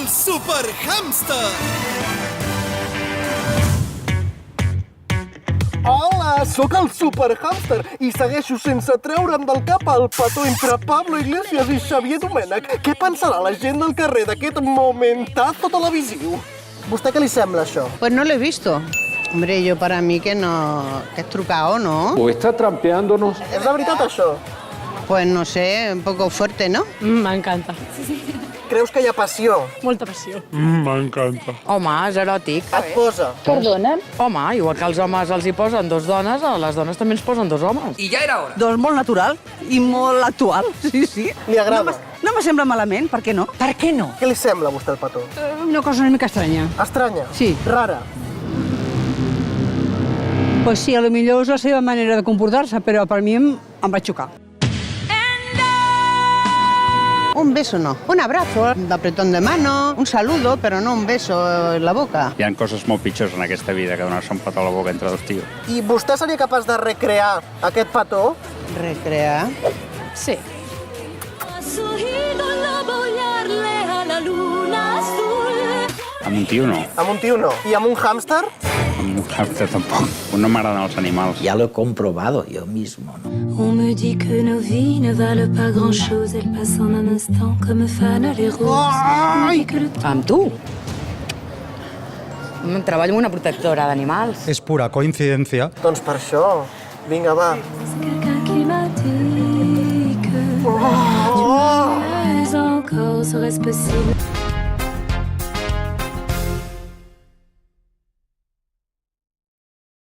Super Hamster! Hola, sóc el Super Hamster i segueixo sense treure'm del cap el petó entre Pablo Iglesias i Xavier Domènech. Què pensarà la gent del carrer d'aquest momentazo televisiu? ¿Vostè què li sembla, això? Pues no lo he visto. Hombre, yo para mí que no, que es trucado, ¿no? ¿O está trampeándonos? És de veritat, això? Pues no sé, un poco fuerte, ¿no? M'encanta. Creus que hi ha passió? Molta passió. M'encanta. Home, és eròtic. Et posa? Home, igual que als homes els hi posen dos dones, a les dones també ens posen dos homes. I ja era hora. Doncs molt natural i molt actual, sí, sí. Li agrada? No me sembla malament, per què no? Per què no? Què li sembla a vostè el petó? Una cosa una mica estranya. Estranya? Sí. Rara? Pues sí, a lo millor és la seva manera de comportar-se, però per mi em va xocar. Un beso no. Un abrazo, un apretón de mano, un saludo, pero no un beso en la boca. Hi ha coses molt pitjors en aquesta vida que donar-se un petó a la boca entre dos tios. I vostè seria capaç de recrear aquest petó? Recrear. Sí. Amb un tio no, Amb un tio no. I amb un hàmster? amb un hàmster tampoc. No m'agraden els animals. Ya lo he comprobado yo mismo, ¿no? On me dit que nos vies ne valent pas grand-chose. Elles passent en un instant comme fanent les roses. On me dit que le Amb tu? Treballo en una protectora d'animals. Es pura coincidencia. Doncs per això. Vinga, va. c'est quelqu'un qui m'a dit que tu m'aimes encore, serait-ce possible?